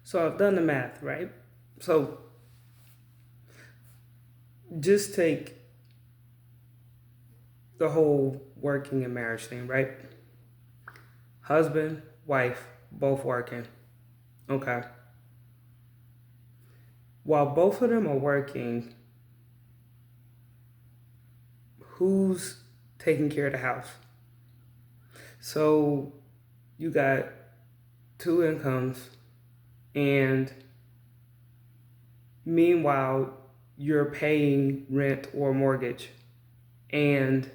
So I've done the math, right? So just take the whole working and marriage thing, right? Husband, wife, both working. Okay. While both of them are working, who's taking care of the house? So you got two incomes, and meanwhile, you're paying rent or mortgage, and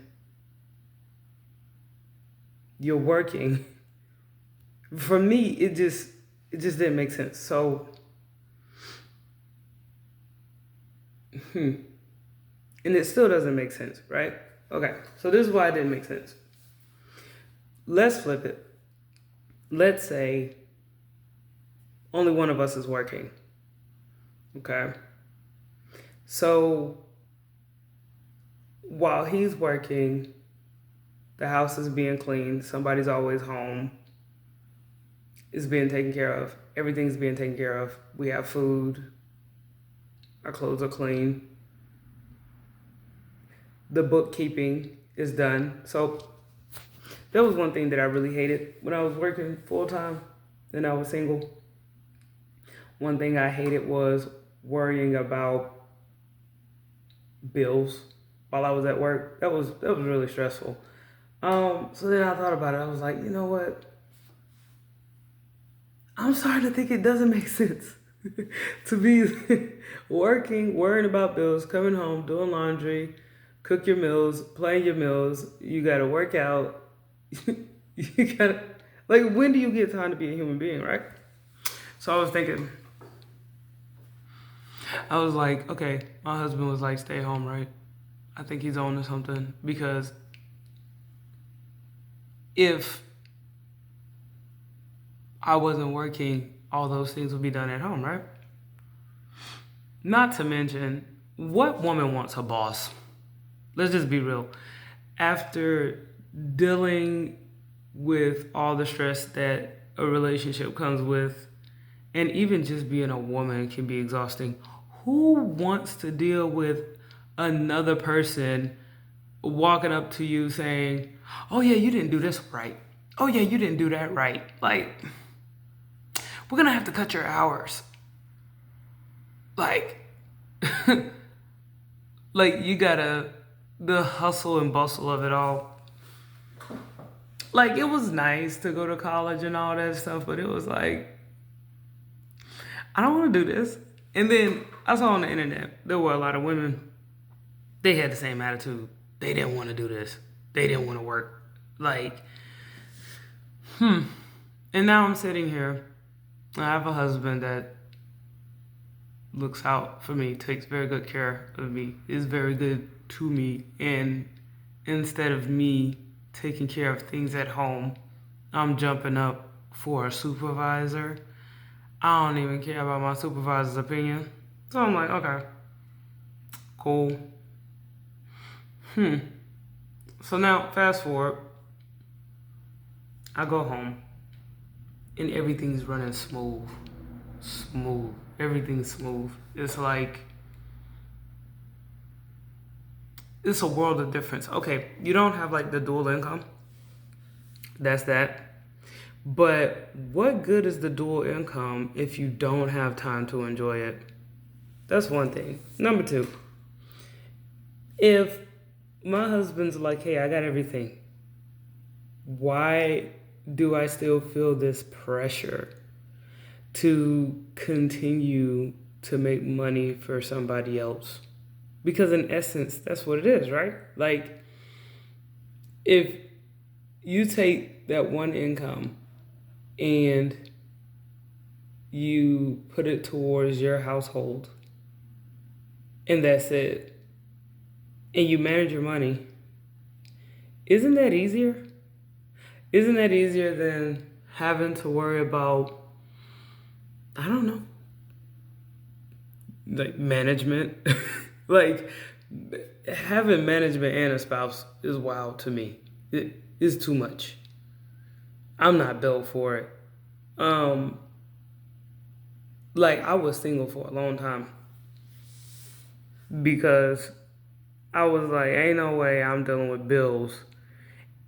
you're working. For me, it just didn't make sense. So, and it still doesn't make sense, right? Okay, so this is why it didn't make sense. Let's flip it. Let's say only one of us is working. Okay. So while he's working, the house is being cleaned, somebody's always home, it's being taken care of, everything's being taken care of. We have food, our clothes are clean, the bookkeeping is done. So that was one thing that I really hated when I was working full time and I was single. One thing I hated was worrying about bills while I was at work. That was really stressful. So then I thought about it. I was like, you know what? I'm starting to think it doesn't make sense to be working, worrying about bills, coming home, doing laundry, cook your meals, plan your meals. You gotta work out. You gotta like, when do you get time to be a human being, right? So I was thinking, I was like, okay, my husband was like, stay home, right? I think he's on to something because if I wasn't working, all those things would be done at home, right? Not to mention, what woman wants a boss? Let's just be real. After dealing with all the stress that a relationship comes with, and even just being a woman can be exhausting, who wants to deal with another person walking up to you saying, oh yeah, you didn't do this right. Oh yeah, you didn't do that right. Like, we're gonna have to cut your hours. Like, like you gotta, the hustle and bustle of it all. Like, it was nice to go to college and all that stuff, but it was like, I don't want to do this. And then I saw on the internet there were a lot of women. They had the same attitude. They didn't want to do this. They didn't want to work. Like, and now I'm sitting here. I have a husband that looks out for me, takes very good care of me, is very good to me. And instead of me taking care of things at home, I'm jumping up for a supervisor. I don't even care about my supervisor's opinion. So I'm like, okay, cool. So now, fast forward, I go home and everything's running smooth. Smooth. Everything's smooth. It's like, it's a world of difference. Okay, you don't have like the dual income. That's that. But what good is the dual income if you don't have time to enjoy it? That's one thing. Number two, if my husband's like, hey, I got everything, why do I still feel this pressure to continue to make money for somebody else? Because in essence, that's what it is, right? Like, if you take that one income and you put it towards your household and that's it, and you manage your money, isn't that easier? Isn't that easier than having to worry about, I don't know, like management? Like, having management and a spouse is wild to me. It is too much. I'm not built for it. Um, Like, I was single for a long time because I was like, ain't no way I'm dealing with bills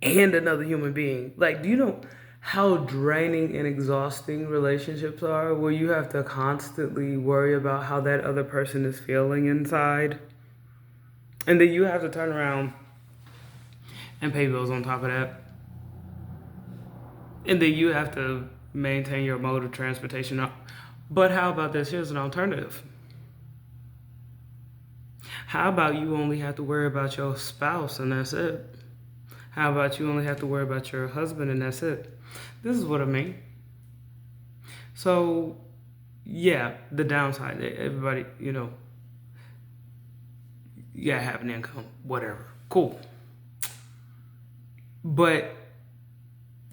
and another human being. Like, do you know how draining and exhausting relationships are where you have to constantly worry about how that other person is feeling inside? And then you have to turn around and pay bills on top of that. And then you have to maintain your mode of transportation. But how about this? Here's an alternative. How about you only have to worry about your spouse and that's it? How about you only have to worry about your husband and that's it? This is what I mean. So, yeah, the downside, everybody, you gotta have an income, whatever. Cool. But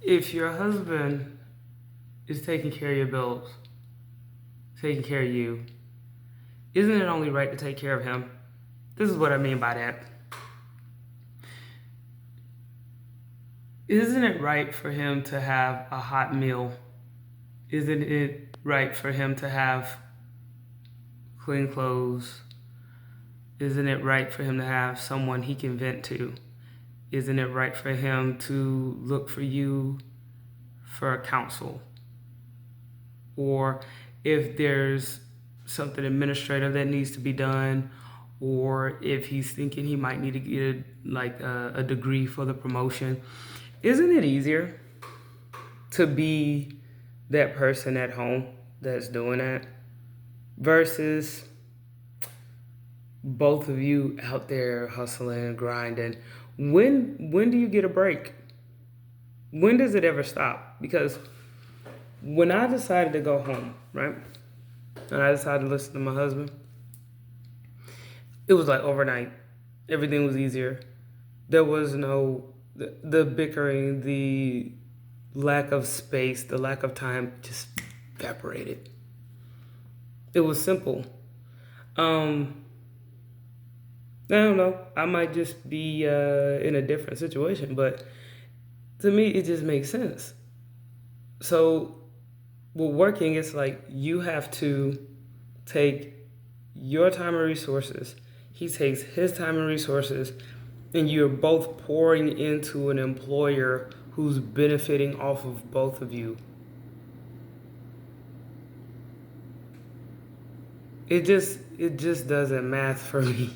if your husband is taking care of your bills, taking care of you, isn't it only right to take care of him? This is what I mean by that. Isn't it right for him to have a hot meal? Isn't it right for him to have clean clothes? Isn't it right for him to have someone he can vent to? Isn't it right for him to look for you for counsel? Or if there's something administrative that needs to be done, or if he's thinking he might need to get a degree for the promotion, isn't it easier to be that person at home that's doing that versus both of you out there hustling, grinding? When do you get a break? When does it ever stop? Because when I decided to go home, right, and I decided to listen to my husband, it was like overnight. Everything was easier. There was no the bickering, the lack of space, the lack of time just evaporated. It was simple. I don't know. I might just be in a different situation, but to me, it just makes sense. So, with working, it's like you have to take your time and resources. He takes his time and resources, and you're both pouring into an employer who's benefiting off of both of you. It just doesn't math for me.